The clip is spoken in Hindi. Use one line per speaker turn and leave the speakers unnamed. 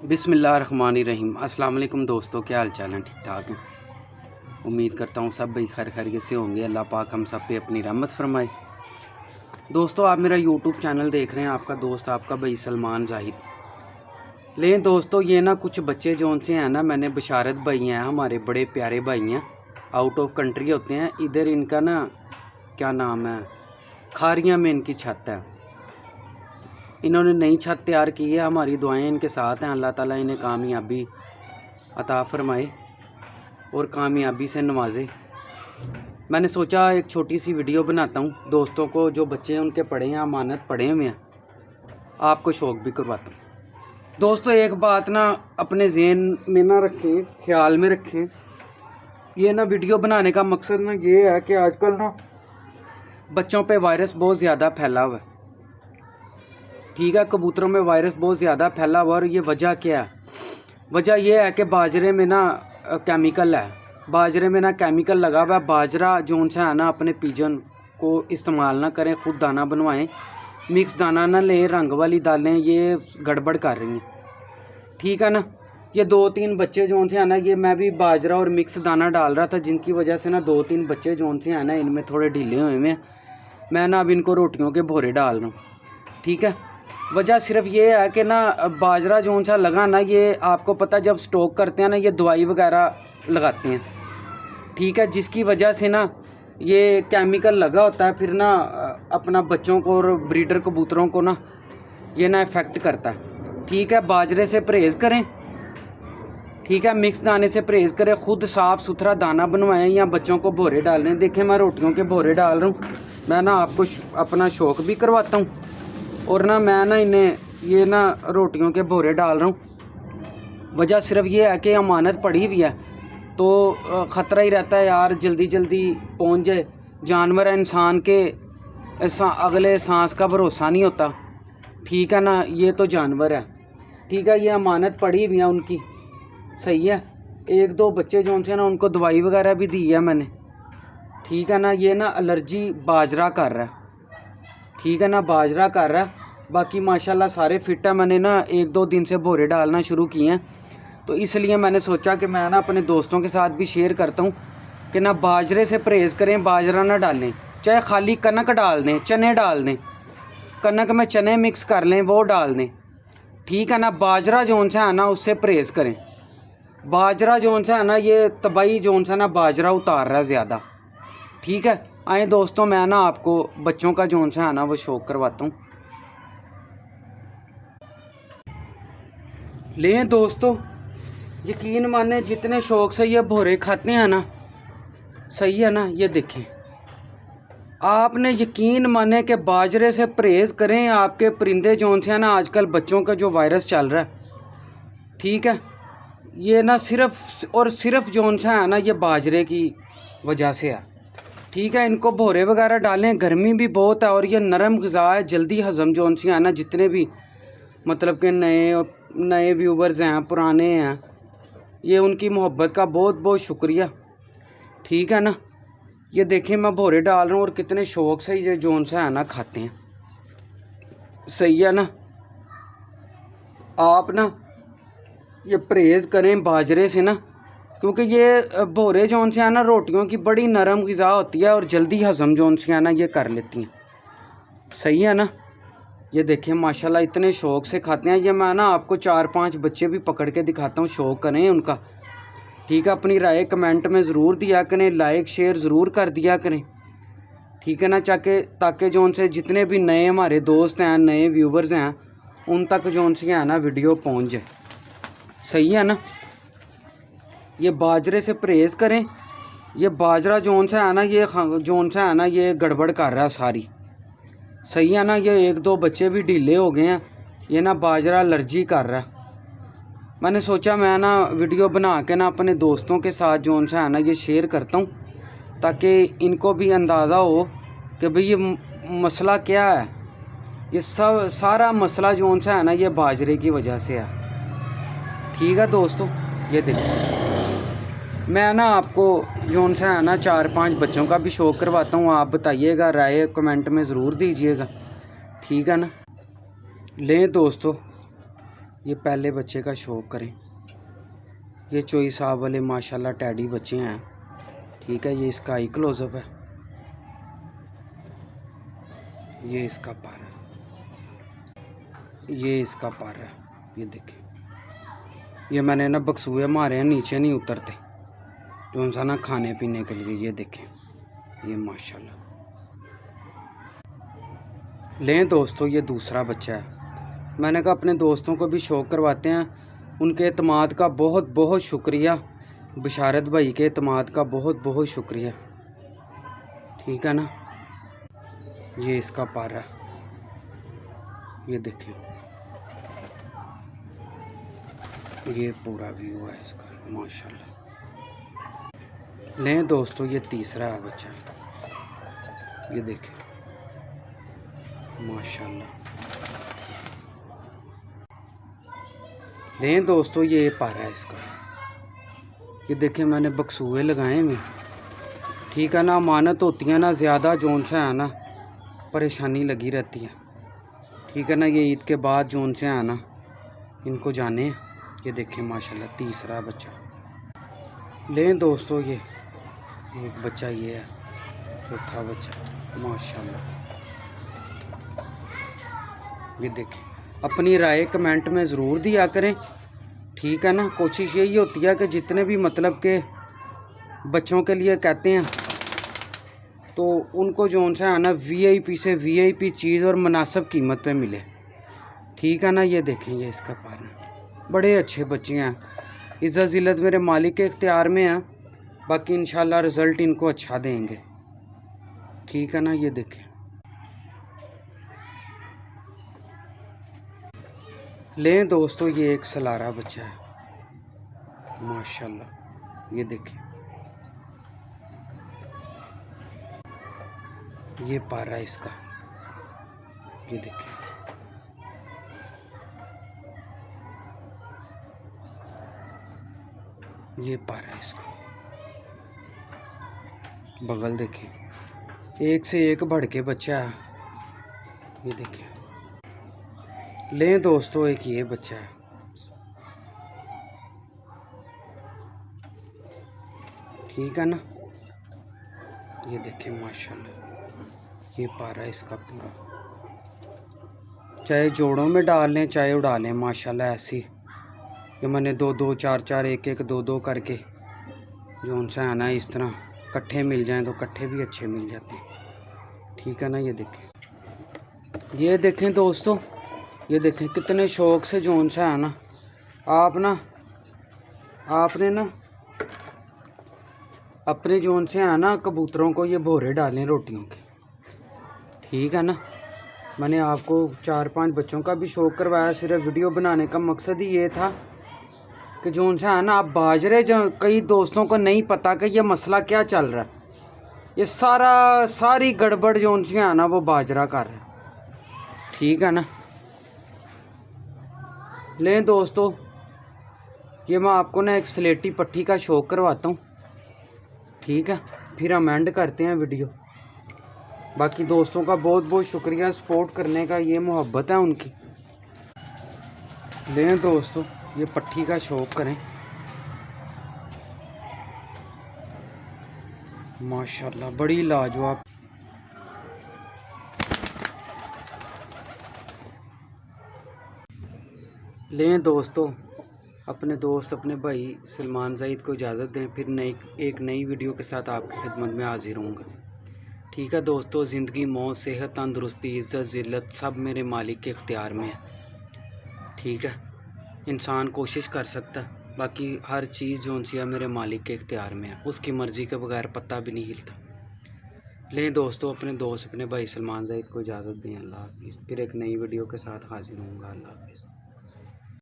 बिस्मिल्लाहिर्रहमानिर्रहीम। अस्सलाम वालेकुम दोस्तों, क्या हाल चाल हैं? ठीक ठाक हैं। उम्मीद करता हूँ सब भाई खैर खैरियत से होंगे। अल्लाह पाक हम सब पे अपनी रहमत फरमाए। दोस्तों, आप मेरा यूट्यूब चैनल देख रहे हैं, आपका दोस्त आपका भाई सलमान जाहिद। लेकिन दोस्तों, ये ना कुछ बच्चे जो उनसे हैं ना, मैंने बशारत भाई हैं, हमारे बड़े प्यारे भाई हैं, आउट ऑफ कंट्री होते हैं। इधर इनका ना क्या नाम है, खारियाँ में इनकी छत है। इन्होंने नई छत तैयार की है। हमारी दुआएं इनके साथ हैं। अल्लाह ताला इन्हें कामयाबी अता फरमाए और कामयाबी से नवाजे। मैंने सोचा एक छोटी सी वीडियो बनाता हूँ दोस्तों को, जो बच्चे हैं उनके पढ़े हैं, अमानत पढ़े हुए हैं, आपको शौक़ भी करवाता हूँ। दोस्तों, एक बात ना अपने ज़हन में ना रखें, ख्याल में रखें। ये ना वीडियो बनाने का मकसद ना ये है कि आजकल ना बच्चों पे वायरस बहुत ज़्यादा फैला हुआ है। ठीक है, कबूतरों में वायरस बहुत ज़्यादा फैला हुआ। और ये वजह क्या है? वजह यह है कि बाजरे में ना केमिकल है। बाजरे में ना केमिकल लगा हुआ है। बाजरा जो सा है ना, अपने पिजन को इस्तेमाल ना करें, ख़ुद दाना बनवाएं। मिक्स दाना ना लें, रंग वाली दालें ये गड़बड़ कर रही हैं। ठीक है ना। ये 2-3 बच्चे जो से है ना, ये मैं भी बाजरा और मिक्स दाना डाल रहा था, जिनकी वजह से ना 2-3 बच्चे जो से है ना, इनमें थोड़े ढीले हुए हैं। मैं ना अब इनको रोटियों के भोरे डाल रहा हूँ। ठीक है। वजह सिर्फ ये है कि ना बाजरा जो सा लगा ना, ये आपको पता जब स्टॉक करते हैं ना, ये दवाई वगैरह लगाते हैं। ठीक है, जिसकी वजह से ना ये केमिकल लगा होता है, फिर ना अपना बच्चों को और ब्रीडर कबूतरों को ना ये ना इफ़ेक्ट करता है। ठीक है, बाजरे से परहेज़ करें। ठीक है, मिक्स दाने से परहेज़ करें। ख़ुद साफ़ सुथरा दाना बनवाएं या बच्चों को भोरे डालें। देखें, मैं रोटियों के भोरे डाल रहा हूँ। मैं ना आपको अपना शौक़ भी करवाता हूँ और ना मैं ना इन्हें ये ना रोटियों के भोरे डाल रहा हूँ। वजह सिर्फ ये है कि अमानत पड़ी हुई है, तो ख़तरा ही रहता है यार, जल्दी जल्दी पहुँच जाए। जानवर है, इंसान के अगले सांस का भरोसा नहीं होता। ठीक है ना, ये तो जानवर है। ठीक है, ये अमानत पड़ी हुई है उनकी। सही है। 1-2 बच्चे जो से ना, उनको दवाई वगैरह भी दी है मैंने। ठीक है ना। ये ना एलर्जी बाजरा कर रहा है। ठीक है ना, बाजरा कर रहा है। बाकी माशाल्लाह सारे फिट है। मैंने ना 1-2 दिन से भोरे डालना शुरू किए हैं, तो इसलिए मैंने सोचा कि मैं ना अपने दोस्तों के साथ भी शेयर करता हूँ कि ना बाजरे से परहेज़ करें, बाजरा ना डालें। चाहे खाली कनक डाल दें, चने डाल दें, कनक में चने मिक्स कर लें, वो डाल दें। ठीक है ना। बाजरा जो सा है ना, उससे परहेज़ करें। बाजरा जो सा है ना, ये तबाही जो सा ना बाजरा उतार रहा है ज़्यादा। ठीक है। आए दोस्तों, मैं ना आपको बच्चों का जो सा है ना, वो शौक़ करवाता हूँ। लें दोस्तों, यकीन माने जितने शौक़ से ये भोरे खाते हैं ना, सही है ना। ये देखें, आपने यकीन माने कि बाजरे से परहेज़ करें। आपके परिंदे जो से है ना, आजकल बच्चों का जो वायरस चल रहा है, ठीक है, ये ना सिर्फ़ और सिर्फ जो सा है ना, ये बाजरे की वजह से है। ठीक है, इनको भोरे वगैरह डालें। गर्मी भी बहुत है और ये नरम ग़िज़ा है, जल्दी हज़म जो सी है ना। जितने भी मतलब कि नए व्यूवर्स हैं, पुराने हैं, ये उनकी मोहब्बत का बहुत बहुत शुक्रिया। ठीक है ना। ये देखें, मैं भोरे डाल रहा हूँ और कितने शौक़ से ये जो सा है ना खाते हैं। सही है ना। आप ना ये परहेज़ करें बाजरे से ना, क्योंकि ये भोरे जो से है ना, रोटियों की बड़ी नरम ग़िज़ा होती है और जल्दी हज़म जो से है ना, ये कर लेती हैं। सही है ना। ये देखें, माशाल्लाह इतने शौक़ से खाते हैं। ये मैं ना आपको 4-5 बच्चे भी पकड़ के दिखाता हूँ, शौक़ करें उनका। ठीक है, अपनी राय कमेंट में ज़रूर दिया करें, लाइक शेयर ज़रूर कर दिया करें। ठीक है ना, ताकि जो से जितने भी नए हमारे दोस्त हैं, नए व्यूवर्स हैं, उन तक जो से है ना वीडियो पहुँच जाए। सही है ना। ये बाजरे से परहेज़ करें। ये बाजरा जो सा है ना, ये जो सा है ना, ये गड़बड़ कर रहा है सारी। सही है ना। ये 1-2 बच्चे भी ढीले हो गए हैं। ये ना बाजरा एलर्जी कर रहा है। मैंने सोचा मैं ना वीडियो बना के ना अपने दोस्तों के साथ जो सा है ना, ये शेयर करता हूँ, ताकि इनको भी अंदाज़ा हो कि भाई ये मसला क्या है। ये सारा मसला जो सा है ना, ये बाजरे की वजह से है। ठीक है दोस्तों, ये देखिए, मैं ना आपको जो सा है ना 4-5 बच्चों का भी शौक़ करवाता हूँ। आप बताइएगा, राय कमेंट में ज़रूर दीजिएगा। ठीक है ना। लें दोस्तों, ये पहले बच्चे का शौक करें। ये चोई साहब वाले माशाल्लाह टैडी बच्चे हैं। ठीक है, ये इसका आई क्लोजअप है। ये इसका पर है, ये इसका पर है। ये देखें, ये मैंने ना बक्सूए मारे हैं, नीचे नहीं उतरते जो सा ना खाने पीने के लिए। ये देखें, ये माशाल्लाह। लें दोस्तों, ये दूसरा बच्चा है। मैंने कहा अपने दोस्तों को भी शौक़ करवाते हैं। उनके एतमाद का बहुत बहुत शुक्रिया। बशारत भाई के एतमाद का बहुत बहुत शुक्रिया। ठीक है ना। ये इसका पर है। ये देखें, ये पूरा व्यू है इसका माशाल्लाह। लें दोस्तों, ये तीसरा है बच्चा। ये देखें माशाल्लाह। लें दोस्तों, ये पर है इसका। ये देखें, मैंने बक्सूए लगाए में। ठीक है ना। अमानत होती है ना ज़्यादा, जोन से है ना परेशानी लगी रहती है। ठीक है ना। ये ईद के बाद जोन से है ना इनको जाने। ये देखें माशाल्लाह, तीसरा बच्चा। लें दोस्तों, ये एक बच्चा ये है, चौथा बच्चा माशाल्लाह। ये देखें, अपनी राय कमेंट में ज़रूर दिया करें। ठीक है ना। कोशिश यही होती है कि जितने भी मतलब के बच्चों के लिए कहते हैं तो उनको जोन सा है ना वीआईपी से वीआईपी चीज़ और मुनासिब कीमत पे मिले। ठीक है ना। ये देखें, ये इसका पालन, बड़े अच्छे बच्चे हैं। इज़्ज़त ज़िल्लत मेरे मालिक के इख्तियार में है। बाकी इंशाल्लाह रिज़ल्ट इनको अच्छा देंगे। ठीक है ना। ये देखें, लें दोस्तों, ये एक सलारा बच्चा है माशाल्लाह। ये देखें, ये पारा इसका। ये देखें, ये पारा इसका। बगल देखें, एक से एक बढ़ के बच्चा है। ये देखें। लें दोस्तों, एक ये बच्चा है। ठीक है ना। ये देखें माशाल्लाह, ये पारा इसका पूरा। चाहे जोड़ों में डाल लें चाहे उड़ा लें माशाल्लाह। ऐसी ये मैंने दो दो चार चार एक एक दो दो करके जो उनसे आना है, इस तरह इकट्ठे मिल जाएं तो इकट्ठे भी अच्छे मिल जाते हैं। ठीक है ना। ये देखें, ये देखें दोस्तों, ये देखें कितने शौक़ से जोन से है ना आपने ना अपने जोन से है ना कबूतरों को ये भोरे डालें रोटियों के। ठीक है ना। मैंने आपको 4-5 बच्चों का भी शौक़ करवाया। सिर्फ वीडियो बनाने का मकसद ही ये था कि जोन से है ना आप बाजरे, जो कई दोस्तों को नहीं पता कि ये मसला क्या चल रहा है। ये सारी गड़बड़ जोन से है ना वो बाजरा कर रहा है। ठीक है ना। लें दोस्तों, ये मैं आपको ना एक स्लेटी पट्टी का शौक़ करवाता हूँ। ठीक है, फिर हम एंड करते हैं वीडियो। बाकी दोस्तों का बहुत बहुत शुक्रिया सपोर्ट करने का, ये मोहब्बत है उनकी। लें दोस्तों, ये पट्टी का शौक़ करें माशाल्लाह, बड़ी लाजवाब। लें दोस्तों, अपने दोस्त अपने भाई सलमान ज़ईद को इजाज़त दें। फिर एक नई वीडियो के साथ आपकी खिदमत में हाजिर होऊंगा। ठीक है दोस्तों, ज़िंदगी मौत सेहत तंदुरुस्ती इज़्ज़त ज़िल्लत सब मेरे मालिक के इख्तियार में है। ठीक है, इंसान कोशिश कर सकता है, बाकी हर चीज़ जो सी है मेरे मालिक के इख्तियार में है। उसकी मर्ज़ी के बगैर पत्ता भी नहीं हिलता। लें दोस्तों, अपने दोस्त अपने भाई सलमान ज़ईद को इजाज़त दें। अल्लाह हाफ़िज़। फिर एक नई वीडियो के साथ हाजिर होऊंगा। अल्लाह हाफ़िज़।